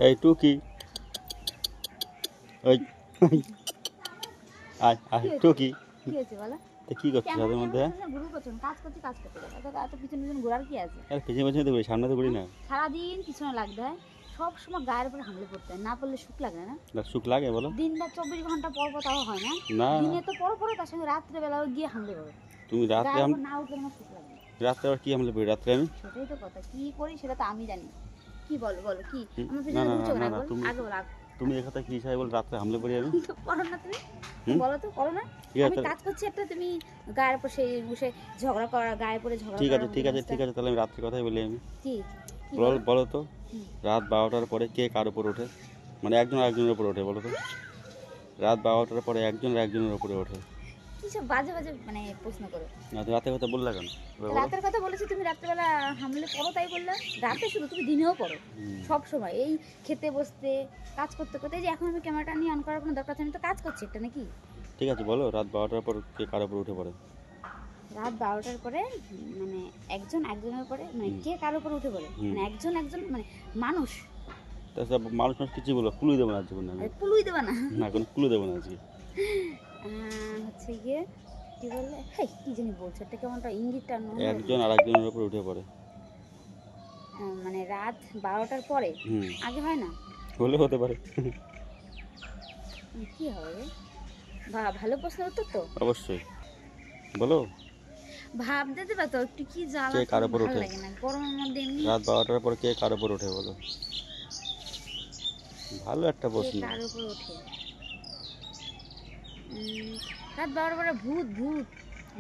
এই টুকি ওই আয় আয় টুকি কি হয়েছে বলো? তো কি করছিস তাদের মধ্যে? ঘুরু করছো কাজ করছি এত পিছনে পিছনে ঘোরার কি আছে? আরে পিছনে পিছনে তো ঘুরি, সামনে তো ঘুরি না। সারাদিন পিছনে লাগতে হয়, সব সময় গায়ের উপরে হামলে পড়তে হয়, না পড়লে সুখ লাগে না? সুখ লাগে বলো? দিন রাত 24 ঘন্টা পর পর তাও হয় না? না দিনে তো পর তার সঙ্গে রাত্রেবেলাও গিয়ে হামলে পড়ো। তুমি রাত্রে গায়ের উপর না উঠলে আমার সুখ লাগে না। রাত্রে আবার কি হামলে পড়ি রাত্রে আমি? সেটাই তো কথা, কি করি সেটা তো আমি জানি। কি বলো বলো কি আমার না পিছনে না ঘুরছো না না? না বল তুমি আগে বল আগে। তুমি একথা কি হিসাবে বল রাত্রে হামলে পড়ি আমি? তো করো না তুমি, বলো তো করো না? ঠিক আমি আছে কাজ করছি একটা, তুমি গায়ের উপর সেই বসে ঝগড়া করা, গায়ে পড়ে ঝগড়া ঠিক করা। আছে ঠিক আছে ঠিক আছে তাহলে আমি রাত্রে কথাই বলি আমি। কি কি বলো বলো তো হুম। রাত 12টার পরে কে কার উপর ওঠে? মানে একজন আরেকজনের উপর ওঠে বলো তো? রাত 12টার পরে একজন আরেকজনের উপরে ওঠে। কি সব বাজে বাজে মানে প্রশ্ন করো? না তুমি রাতের কথা বললা কেন? এবার বলো। রাতের কথা বলেছি, তুমি রাত্রেবেলা হামলে পড়ো তাই বললে? রাতে শুধু, তুমি দিনেও পড়ো সব সময়। এই খেতে বসতে কাজ করতে করতে, এই যে এখন আমি ক্যামেরাটা নিয়ে অন করার কোনো দরকার আছে? আমি তো কাজ করছি একটা নাকি? ঠিক আছে বলো রাত 12টার পর কে কার উপর উঠে পড়ে? রাত 12টার পরে মানে একজন একজনের উপরে, মানে কে কার উপর উঠে পড়ে, মানে একজন মানে মানুষ। তাছাড়া মানুষ মানুষ কিছু বলবো, ক্লুই দেবো না আজকে না। পুলুই দেবা না? না কোনো ক্লু দেবো না আজকে। হচ্ছে গিয়ে কি বললে, হ্যাঁ কি জানি বলছো, একটা কেমনটা ইঙ্গিতটা একজন আরেকজনের উপর উঠে পড়ে। মানে রাত 12টার পরে আগে হয় না? হলে হতে পারে। কি হবে? ভালো প্রশ্ন উত্তর তো অবশ্যই বলো। ভাবতে দেবা তো একটু, কি জ্বালা, কে কার উপর ভালো ওঠে লাগে না গরমের মধ্যে এমনি। রাত 12টার পর কে কার উপর ওঠে বলো? ভালো একটা কে প্রশ্ন। কার উপর ওঠে? রাত 12টার পরে ভূত ভূত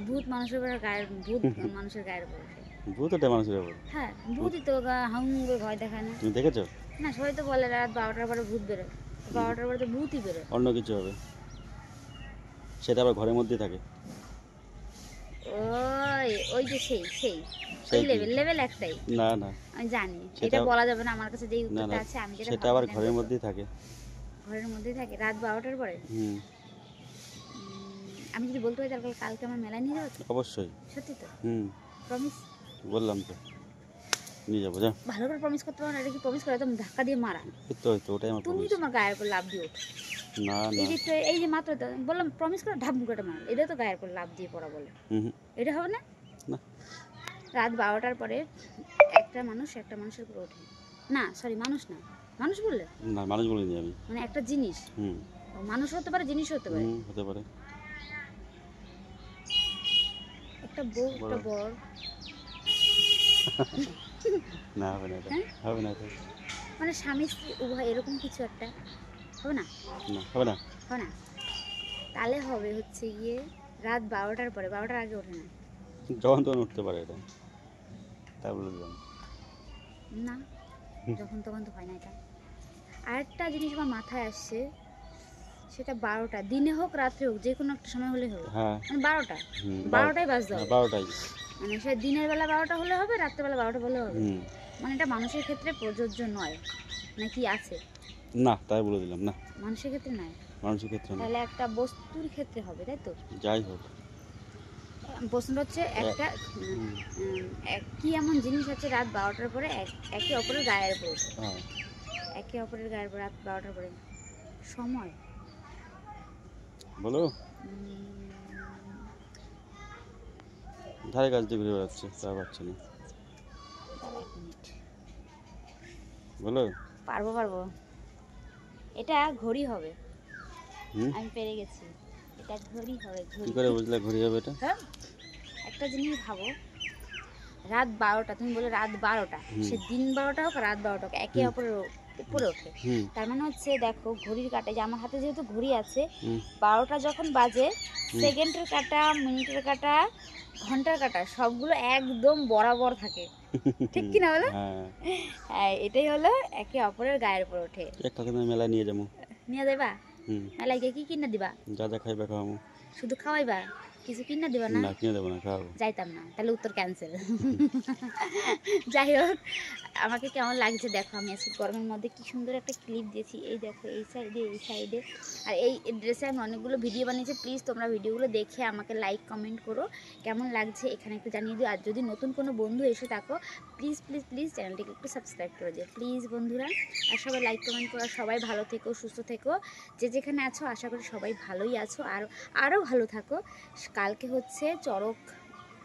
ভূত মানুষের উপর গায়ের, ভূত মানুষের গায়ের উপর ওঠে। ভূত ওঠে মানুষের উপর? হ্যাঁ ভূতই তো, হাউ করে ভয় দেখায় না? তুমি দেখেছো? না সবাই তো বলে রাত 12টার পরে ভূত বেরোয়, 12টার পরে তো ভূতই বেরোয়। অন্য কিছু হবে, সেটা আবার ঘরের মধ্যেই থাকে। ওই ওই যে সেই সেই সেই ওই লেভেল একটাই। না না আমি জানি সেটা এটা বলা যাবে না, আমার কাছে যেই না উত্তরটা না আছে আমি যেটা সেটা আবার ঘরের মধ্যেই থাকে। ঘরের মধ্যেই থাকে রাত 12টার পরে। আমি যদি বলতে পারি তাহলে কালকে আমার মেলায় নিয়ে যাবো তো? অবশ্যই। সত্যি তো? প্রমিস বললাম তো নিয়ে যাবো। যা ভালো করে প্রমিস করতে পারো না? এটা কি প্রমিস করে একদম ধাক্কা দিয়ে মারা? তো ওটাই আমার তুমি প্রমিস। তোমার গায়ের উপর লাভ দিয়ে ওঠো। না না এই যে মাত্র তো বললাম প্রমিস করে ঢাপ মুখটা মার, এটা তো গায়ের উপর লাভ দিয়ে পড়া বলে? এটা হবে না? না রাত 12টার পরে একটা মানুষ একটা মানুষের উপর ওঠে না, সরি মানুষ না, মানুষ বললে না মানুষ বলিনি আমি। মানে একটা জিনিস, মানুষ হতে পারে জিনিস হতে পারে। হতে পারে। একটা বউ একটা বর। না হবে না, হবে না, মানে স্বামী স্ত্রী উভয়, এরকম কিছু একটা হবে না? না হবে না, হবে না? তাহলে হবে হচ্ছে গিয়ে রাত 12টার পরে, 12টার আগে ওঠে না। যখন তখন উঠতে পারে এটা, তা বলে দিলাম না, যখন তখন তো হয় না এটা। আরেকটা জিনিস আমার মাথায় আসছে, সেটা 12টা, দিনে হোক রাত্রে হোক, যে কোনো একটা সময় হলে হবে। হ্যাঁ মানে 12টা, 12টাই বাজতে হবে। 12টাই মানে সে দিনের বেলা 12টা হলে হবে, রাত্রেবেলা 12টা হলে হবে। মানে এটা মানুষের ক্ষেত্রে প্রযোজ্য নয় নাকি? আছে না, তাই বলে দিলাম না, মানুষের ক্ষেত্রে নয়। মানুষের ক্ষেত্রে না, তাহলে একটা বস্তুর ক্ষেত্রে হবে, তাই তো? যাই হোক প্রশ্নটা হচ্ছে একটা কি এমন জিনিস আছে রাত 12টার পরে একে অপরের গায়ের উপর ওঠে? একে অপরের গায়ের উপর রাত 12টার পরে সময় বলো। ধারে কাছ দিয়ে ঘুরে বেড়াচ্ছে, তা পারছে না। বলো। পারবো এটা ঘড়ি হবে। আমি পেরে গেছি, এটা ঘড়ি হবে। কি করে বুঝলে ঘড়ি হবে এটা? হ্যাঁ, একটা জিনিস ভাবো, রাত 12টা, তুমি বলে রাত 12টা, সে দিন 12টা হোক রাত 12টা হোক, একে অপরের উপরে ওঠে। তার মানে হচ্ছে দেখো ঘড়ির কাঁটা, যে আমার হাতে যেহেতু ঘড়ি আছে, 12টা যখন বাজে, সেকেন্ডের কাঁটা, মিনিটের কাঁটা, ঘন্টার কাঁটা সবগুলো একদম বরাবর থাকে, ঠিক কি না বলো? হ্যাঁ, এটাই হলো একে অপরের গায়ের উপর ওঠে। একটা দিন মেলায় নিয়ে যাবো। নিয়ে দেবা? মেলায় গিয়ে কি কিনে দিবা? যা যা খাইবা খাওয়াবো। শুধু খাওয়াইবা? কিছু কিনা দেবা না? না কিনে দেবো না, খাওয়াবো। যাইতাম না, তাহলে উত্তর ক্যান্সেল। যাই হোক, আমাকে কেমন লাগছে দেখো, আমি আজকে গরমের মধ্যে কি সুন্দর একটা ক্লিপ দিয়েছি, এই দেখো এই সাইডে এই সাইডে, আর এই ড্রেসে আমি অনেকগুলো ভিডিও বানিয়েছি। প্লিজ তোমরা ভিডিওগুলো দেখে আমাকে লাইক কমেন্ট করো, কেমন লাগছে এখানে একটু জানিয়ে দিও। আর যদি নতুন কোনো বন্ধু এসে থাকো, প্লিজ প্লিজ প্লিজ চ্যানেলটিকে একটু সাবস্ক্রাইব করে দিও প্লিজ বন্ধুরা। আর সবাই লাইক কমেন্ট করো, সবাই ভালো থেকো, সুস্থ থেকো, যে যেখানে আছো আশা করি সবাই ভালোই আছো, আর আরও ভালো থাকো। কালকে হচ্ছে চড়ক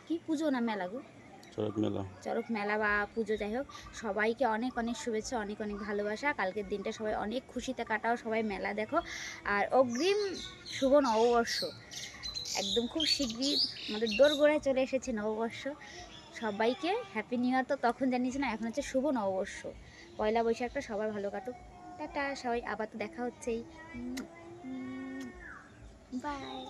কি পুজো না মেলা গো, চড়ক মেলা, চড়ক মেলা বা পুজো, যাই হোক সবাইকে অনেক অনেক শুভেচ্ছা, অনেক অনেক ভালোবাসা। কালকের দিনটা সবাই অনেক খুশিতে কাটাও, সবাই মেলা দেখো, আর অগ্রিম শুভ নববর্ষ। একদম খুব শীঘ্রই আমাদের দোরগোড়ায় চলে এসেছে নববর্ষ। সবাইকে হ্যাপি নিউ ইয়ার তো তখন জানিয়েছি না, এখন হচ্ছে শুভ নববর্ষ, পয়লা বৈশাখটা সবাই ভালো কাটুক। টাটা সবাই, আবার তো দেখা হচ্ছেই, বাই।